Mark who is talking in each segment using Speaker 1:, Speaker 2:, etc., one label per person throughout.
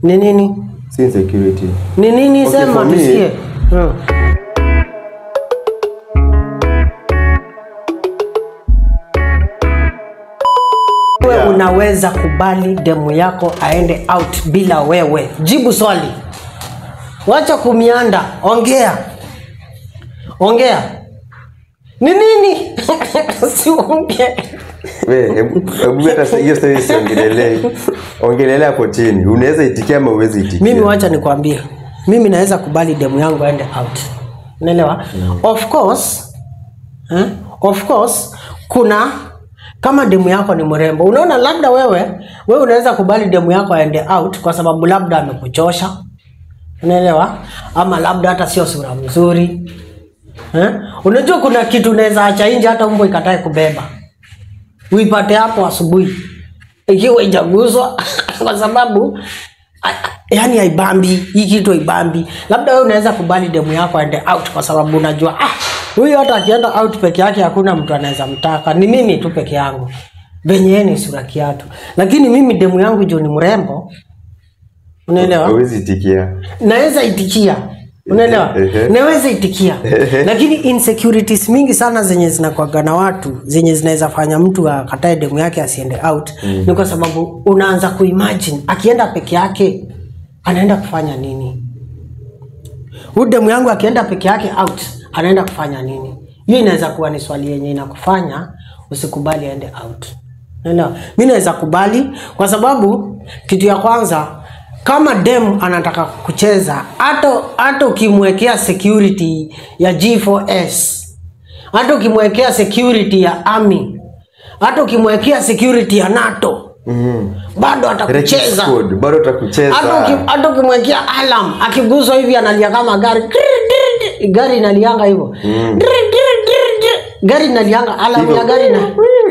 Speaker 1: Ni nini?
Speaker 2: Si insecurity.
Speaker 1: Ni nini sema nisikie? Wewe unaweza kubali demu yako aende out bila wewe? Jibu swali. Wacha kumianda, ongea. Ongea. Ni nini? Si ongea.
Speaker 2: Wewe, hebu hata hiyo story siongelele. Ongelelea hapo chini. Unaweza itikia ama uwezi itikia?
Speaker 1: Mimi wacha nikwambie. Mimi naweza kubali demu yangu aende out. Unaelewa? Of course, kuna kama demu yako ni mrembo. Unaona labda wewe unaweza kubali demu yako aende out kwa sababu labda amekuchosha. Unaelewa? Ama labda hata sio sura mzuri. Unajua kuna kitu unaweza acha nje hata mbwa ikatae kubeba. Uipate hapo asubuhi. Ikiwa ijaguzwa kwa sababu yani haibambi, hii kitu haibambi. Labda wewe unaweza kubali demu yako aende out kwa sababu unajua huyu hata akienda out peke yake hakuna mtu anaweza mtaka. Ni mimi tu peke yangu. Venye ni sura kiatu. Lakini mimi demu yangu jo ni mrembo. Unaelewa?
Speaker 2: Hawezi itikia.
Speaker 1: Naweza itikia. Unaelewa? Naweza itikia. Lakini insecurities mingi sana zenye zinakuaga na watu, zenye zinaweza fanya mtu akatae demu yake asiende out, ni kwa sababu unaanza kuimagine akienda peke yake anaenda kufanya nini? Huyu demu yangu akienda peke yake out anaenda kufanya nini? Hiyo inaweza kuwa ni swali yenye inakufanya usikubali aende out. Unaelewa? Mimi naweza kubali kwa sababu kitu ya kwanza, kama dem anataka kucheza, hata ukimwekea security ya G4S, hata ukimwekea security ya Army, hata ukimwekea security ya NATO, bado atakucheza.
Speaker 2: Bado atakucheza.
Speaker 1: Hata ukimwekea alarm, akiguswa hivi analia kama gari inalianga hivyo. Gari inalianga, alarm ya gari na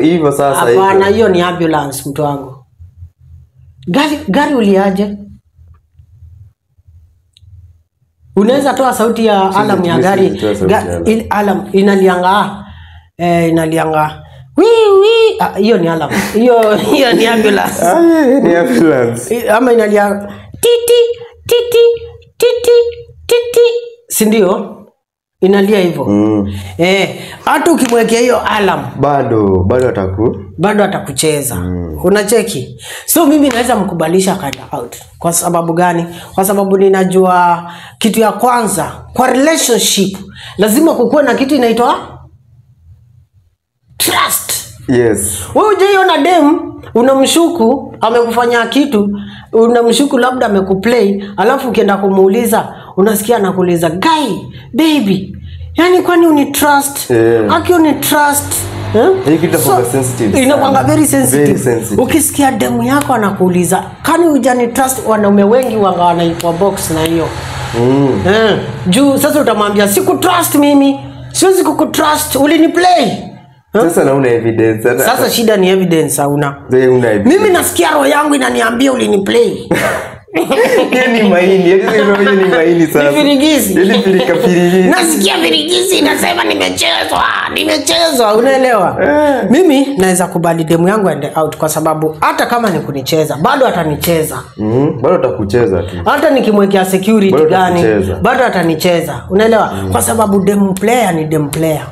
Speaker 2: hivyo sasa hivyo.
Speaker 1: Hapana, hiyo ni ambulance mtu wangu. Gari uliaje? Unaweza toa sauti ya alarm ya gari. Alarm inalianga inalianga. Hiyo ni alarm. Hiyo ni ambulance.
Speaker 2: Ni ambulance.
Speaker 1: Ama inalianga titi. Si ndio? Inalia hivyo. Hata ukimwekea hiyo alarm bado atakucheza. Unacheki? So mimi naweza mkubalisha kaenda out. Kwa sababu gani? Kwa sababu ninajua kitu ya kwanza kwa relationship lazima kukuwe na kitu inaitwa trust.
Speaker 2: Yes.
Speaker 1: Wewe hujaiona dem unamshuku amekufanya kitu, unamshuku labda amekuplay, alafu ukienda kumuuliza unasikia anakuuliza guy baby, yani kwani unitrust? Aki unitrust?
Speaker 2: Hii kitu kwa sensitive.
Speaker 1: Inakuanga very sensitive. Ukisikia demu yako anakuuliza kani hujanitrust, wanaume wengi wanga wanaipwa box na hiyo. Juu sasa utamwambia sikutrust mimi, siwezi kukutrust, uliniplay.
Speaker 2: Sasa na una evidence.
Speaker 1: Sasa shida ni evidence hauna. Mimi nasikia roho yangu inaniambia uliniplay.
Speaker 2: Ni maini, ni maini sasa.
Speaker 1: Ni firigizi.
Speaker 2: Ili firigizi.
Speaker 1: Nasikia firigizi inasema nimechezwa, unaelewa? Mimi naweza kubali demu yangu aende out kwa sababu hata kama ni kunicheza, bado atanicheza.
Speaker 2: Bado atakucheza tu.
Speaker 1: Hata nikimwekea security gani, bado atanicheza. Unaelewa? Kwa sababu dem player ni dem player.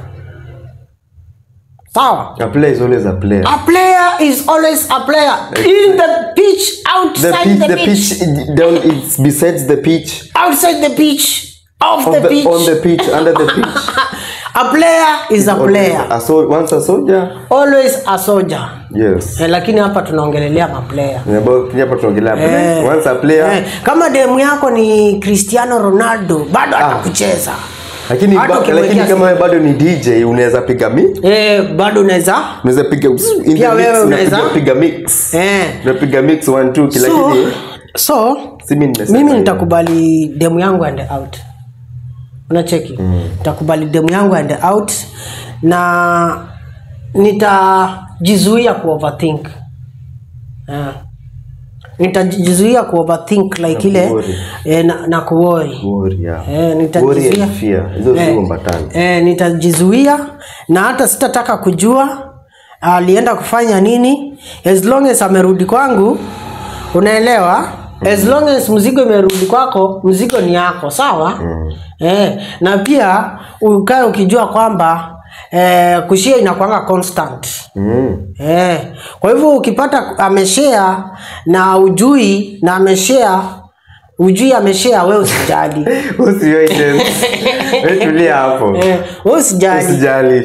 Speaker 1: Sawa?
Speaker 2: A player is always a player.
Speaker 1: A player is always a player. In the pitch, outside the pitch.
Speaker 2: Down, it's besides the pitch.
Speaker 1: Outside the pitch. Off the pitch.
Speaker 2: On the pitch, under the pitch.
Speaker 1: A player is a player.
Speaker 2: Once a soldier.
Speaker 1: Always a soldier.
Speaker 2: Yes.
Speaker 1: Lakini hapa tunaongelelea maplayer.
Speaker 2: Hapa tunaongelea player. Once a player.
Speaker 1: Kama demu yako ni Cristiano Ronaldo, bado atakucheza.
Speaker 2: Lakini kama bado ni DJ unaweza piga
Speaker 1: bado unaweza
Speaker 2: piga
Speaker 1: pia wewe unaweza
Speaker 2: piga mix. Unapiga mix 1 2 kila kitu.
Speaker 1: So mimi nitakubali demu yangu aende out. Unacheki? Nitakubali demu yangu aende out na nitajizuia ku overthink. Nitajizuia ku overthink like ile na kuworry. Nitajizuia
Speaker 2: fear. Hizo ziko mbatani.
Speaker 1: Nitajizuia na hata sitataka kujua alienda kufanya nini, as long as amerudi kwangu. Unaelewa? As long as mzigo imerudi kwako, mzigo ni yako, sawa? Na pia ukae ukijua kwamba kushare inakuanga constant. Kwa hivyo ukipata ameshare na ujui na ameshare ameshare, wewe usijali.
Speaker 2: Usiyoite. Tulia hapo.
Speaker 1: Usijali.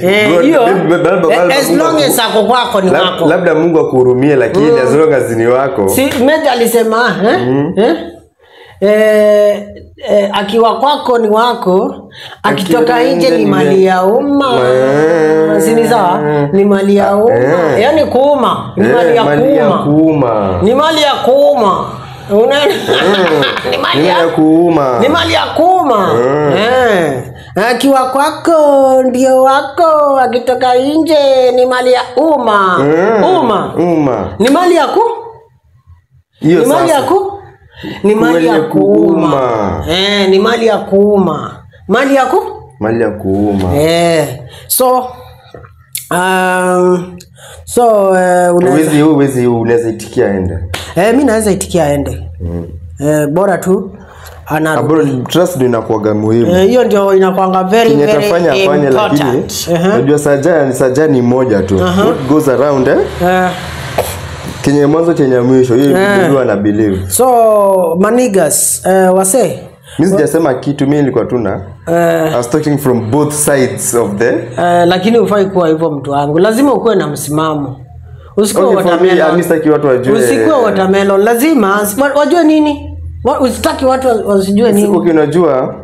Speaker 1: As long as ako kwako ni wako.
Speaker 2: Labda Mungu akuhurumie, lakini as long as ni wako.
Speaker 1: Si Meja alisema akiwa kwako ni wako, akitoka nje ni mali ya umma. Si sawa? Ni mali ya umma. Yaani kuuma, ni mali ya kuuma. Ni mali ya kuuma. Ni mali ya kuuma. Akiwa kwako ndio wako, akitoka nje ni mali ya umma. Ni mali ya
Speaker 2: Ni
Speaker 1: mali ya ni mali ya kuuma. Ni mali ya kuuma. Mali ya kuuma.
Speaker 2: Unaweza itikia ende.
Speaker 1: Mimi naweza itikia ende. Bora tu
Speaker 2: trust ndio inakuwa muhimu.
Speaker 1: Hiyo ndio inakuwa very important.
Speaker 2: Lakini unajua sajani moja tu. What goes around kenye mwanzo chenye mwisho, hiyo ndio na believe.
Speaker 1: So manigas wase,
Speaker 2: mimi sijasema kitu, mimi nilikuwa tuna I was talking from both sides of the
Speaker 1: lakini ufai kuwa hivyo mtu wangu, lazima ukuwe na msimamo. Usikuwe watermelon.
Speaker 2: Mimi watu wajue.
Speaker 1: Usikuwe watermelon, lazima wajue nini? Usitaki watu wasijue nini?
Speaker 2: Unajua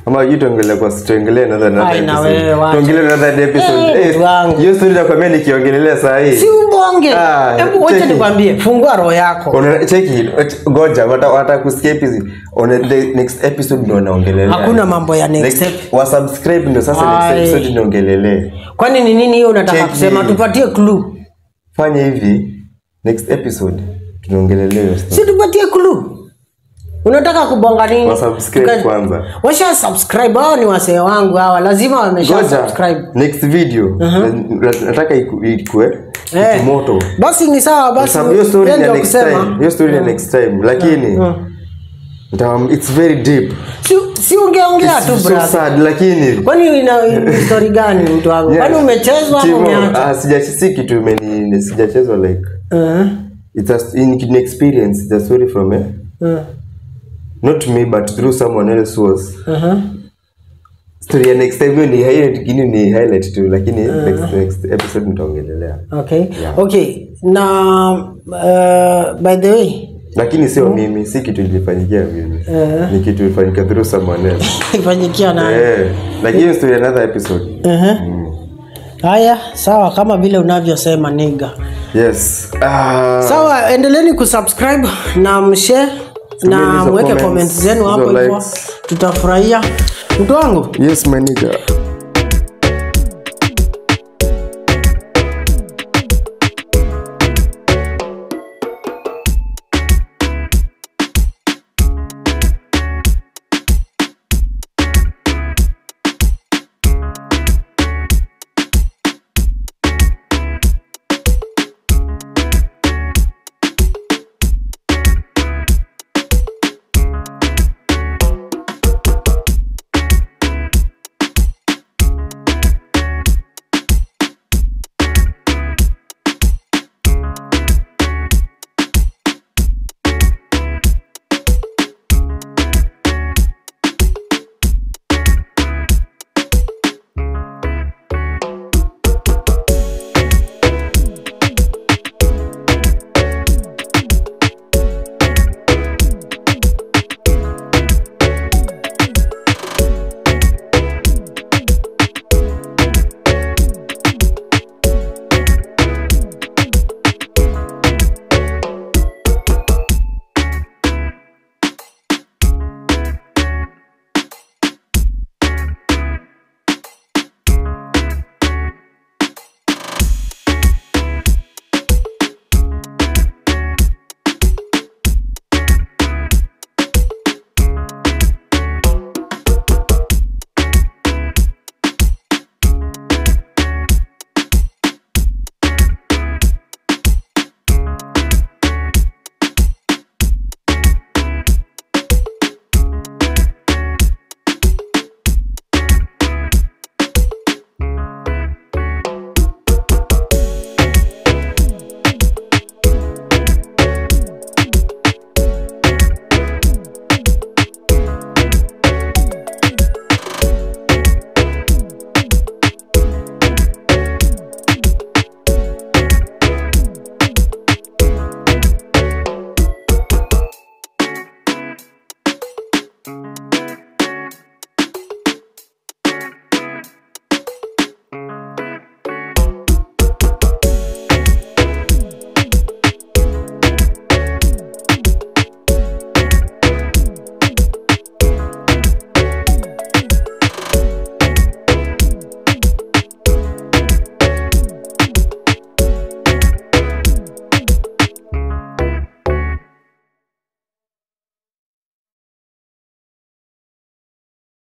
Speaker 2: ama you tuongelee kwa tuongelee another episode. Hiyo story nakwambia nikiongelelea saa hii.
Speaker 1: Si ubonge. Hebu wacha nikwambie, fungua roho yako.
Speaker 2: Cheki, ngoja watakusikia hizi. On the next episode ndio naongelelea.
Speaker 1: Hakuna mambo ya next episode.
Speaker 2: Wa subscribe ndio sasa next episode niongelelea.
Speaker 1: Kwani ni nini hiyo unataka kusema? Tupatie clue.
Speaker 2: Fanya hivi, next episode tunaongelelea hiyo story.
Speaker 1: Si tupatie clue. Unataka kubonga nini?
Speaker 2: Wa subscribe kwanza.
Speaker 1: Washa subscribe, hao ni wasee wangu hawa, lazima wamesha subscribe.
Speaker 2: Next video nataka ikue moto.
Speaker 1: Basi ni sawa, basi
Speaker 2: hiyo story ya next time. Hiyo story ya next time, lakini it's very deep.
Speaker 1: Si ungeongea tu brother.
Speaker 2: So sad, lakini
Speaker 1: kwani ina story gani mtu wangu? Kwani umechezwa au umeacha?
Speaker 2: Sijachisi kitu sijachezwa like it's a in experience, it's a story from not me but through someone else was story ya next time ni highlight tu, lakini next episode nitaongelelea.
Speaker 1: Okay na by the way,
Speaker 2: lakini sio mimi, si kitu ilifanyikia mimi, ni kitu ilifanyika through someone else.
Speaker 1: Ifanyikia nani?
Speaker 2: Lakini story another episode.
Speaker 1: Haya, sawa, kama vile unavyosema nigga.
Speaker 2: Yes.
Speaker 1: Sawa, endeleeni kusubscribe na mshare na mweke comments zenu hapo hivyo. Tutafurahia. Mtu wangu?
Speaker 2: Yes my nigga. bye.